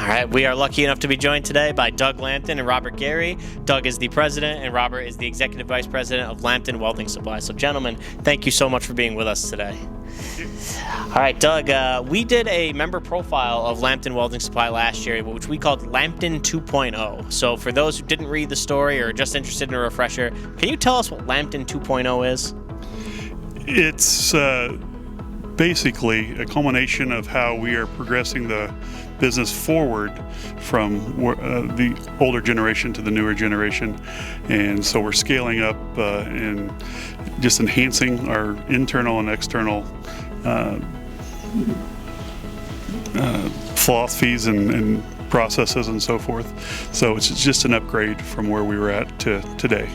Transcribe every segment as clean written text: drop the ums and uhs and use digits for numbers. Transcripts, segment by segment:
All right, we are lucky enough to be joined today by Doug Lampton and Robert Gerry. Doug is the president and Robert is the executive vice president of Lampton Welding Supply. So gentlemen, thank you so much for being with us today. All right, Doug, we did a member profile of Lampton Welding Supply last year, which we called Lampton 2.0. So for those who didn't read the story or are just interested in a refresher, can you tell us what Lampton 2.0 is? It's basically a culmination of how we are progressing the business forward from the older generation to the newer generation. And so we're scaling up and just enhancing our internal and external philosophies and processes and so forth. So it's just an upgrade from where we were at to today.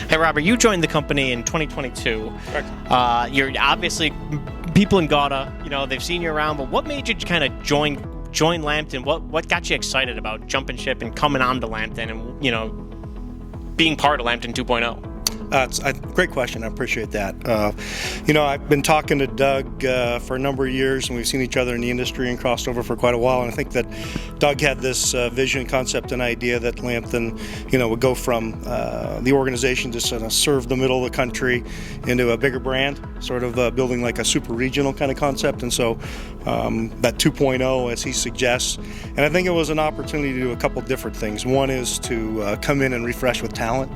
Hey, Robert, you joined the company in 2022. Correct. You're obviously people in GAWDA, they've seen you around, but what made you kind of join Lampton? What got you excited about jumping ship and coming on to Lampton and, being part of Lampton 2.0? It's a great question. I appreciate that. I've been talking to Doug for a number of years, and we've seen each other in the industry and crossed over for quite a while. And I think that Doug had this vision, concept, and idea that Lampton, would go from the organization to sort of serve the middle of the country into a bigger brand, sort of building like a super regional kind of concept. And so that 2.0, as he suggests, and I think it was an opportunity to do a couple different things. One is to come in and refresh with talent.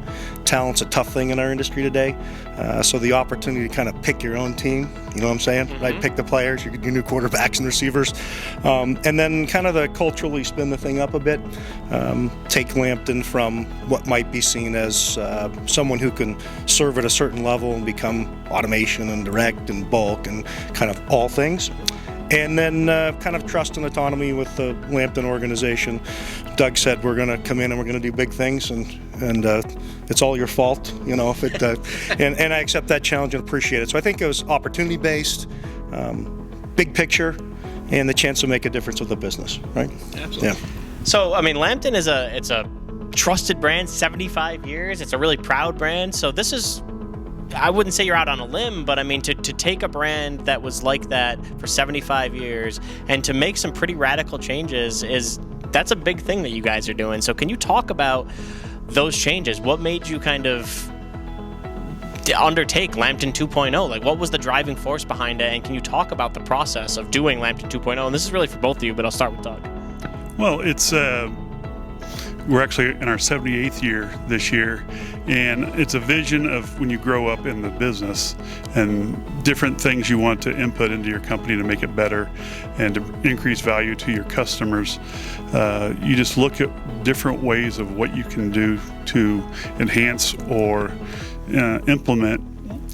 Talent's a tough thing in our industry today, so the opportunity to kind of pick your own team, what I'm saying, right? Pick the players, your new quarterbacks and receivers, and then kind of culturally spin the thing up a bit. Take Lampton from what might be seen as someone who can serve at a certain level and become automation and direct and bulk and kind of all things. And then kind of trust and autonomy with the Lampton organization. Doug said we're going to come in and we're going to do big things, and it's all your fault, if it. And I accept that challenge and appreciate it. So I think it was opportunity-based, big picture, and the chance to make a difference with the business, right? Absolutely. Yeah. So Lampton is a trusted brand, 75 years. It's a really proud brand. So this is, I wouldn't say you're out on a limb, but to take a brand that was like that for 75 years and to make some pretty radical changes that's a big thing that you guys are doing. So can you talk about those changes? What made you kind of undertake Lampton 2.0? Like, what was the driving force behind it? And can you talk about the process of doing Lampton 2.0? And this is really for both of you, but I'll start with Doug. Well, it's we're actually in our 78th year this year, and it's a vision of when you grow up in the business and different things you want to input into your company to make it better and to increase value to your customers. You just look at different ways of what you can do to enhance or implement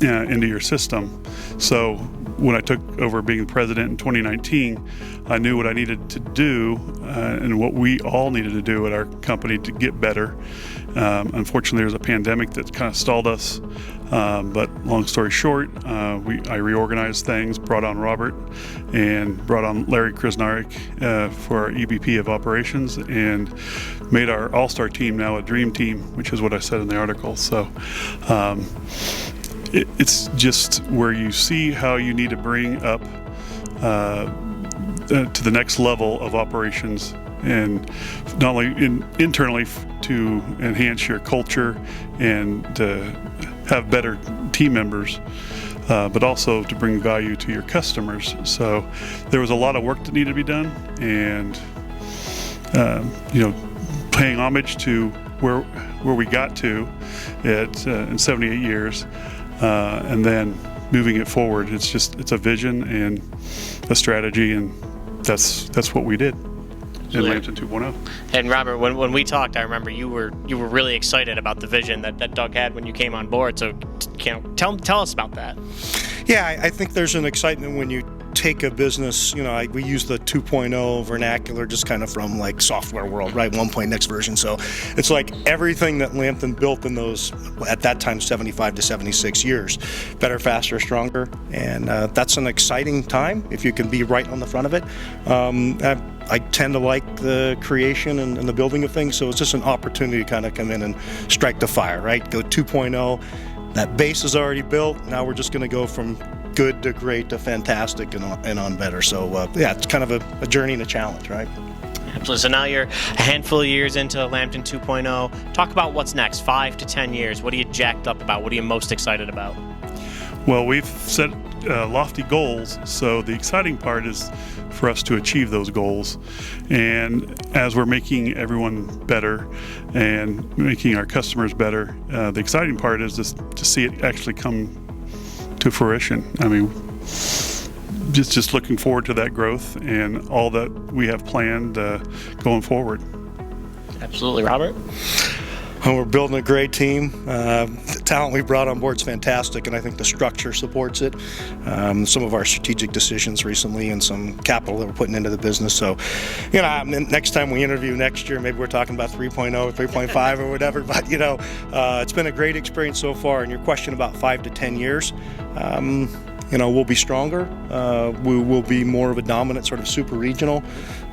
into your system. So when I took over being the president in 2019, I knew what I needed to do and what we all needed to do at our company to get better. Unfortunately, there was a pandemic that kind of stalled us, but long story short, I reorganized things, brought on Robert, and brought on Larry Krasnarek for our EVP of operations, and made our all-star team now a dream team, which is what I said in the article. So it's just where you see how you need to bring up to the next level of operations, and not only internally to enhance your culture and to have better team members, but also to bring value to your customers. So there was a lot of work that needed to be done, and paying homage to where we got to in 78 years, and then moving it forward. It's a vision and a strategy, and that's what we did in Lampton 2.0. And Robert, when we talked, I remember you were really excited about the vision that Doug had when you came on board. So tell us about that. Yeah, I think there's an excitement when you take a business, we use the 2.0 vernacular just kind of from like software world, right? 1. Next version. So it's like everything that Lampton built in those, at that time, 75 to 76 years, better, faster, stronger. And that's an exciting time if you can be right on the front of it. I tend to like the creation and the building of things. So it's just an opportunity to kind of come in and strike the fire, right? Go 2.0. That base is already built. Now we're just going to go from good to great to fantastic and on better. So yeah, it's kind of a journey and a challenge, right? Absolutely. So now you're a handful of years into Lampton 2.0. Talk about what's next, 5 to 10 years. What are you jacked up about? What are you most excited about? Well, we've set lofty goals, so the exciting part is for us to achieve those goals. And as we're making everyone better and making our customers better, the exciting part is just to see it actually come to fruition. I mean, just looking forward to that growth and all that we have planned going forward. Absolutely. Robert? Well, we're building a great team. The talent we brought on board is fantastic, and I think the structure supports it. Some of our strategic decisions recently and some capital that we're putting into the business. So, you know, next time we interview next year, maybe we're talking about 3.0, 3.5 or whatever. But, you know, it's been a great experience so far. And your question about 5 to 10 years, you know, we'll be stronger. We will be more of a dominant sort of super regional.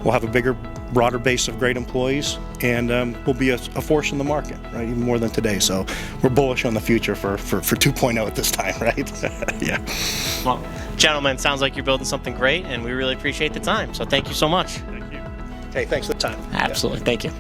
We'll have a bigger, broader base of great employees, and we'll be a force in the market, right? Even more than today. So we're bullish on the future for 2.0 at this time, right? Yeah. Well, gentlemen, sounds like you're building something great, and we really appreciate the time. So thank you so much. Thank you. Hey, thanks for the time. Absolutely. Yeah. Thank you.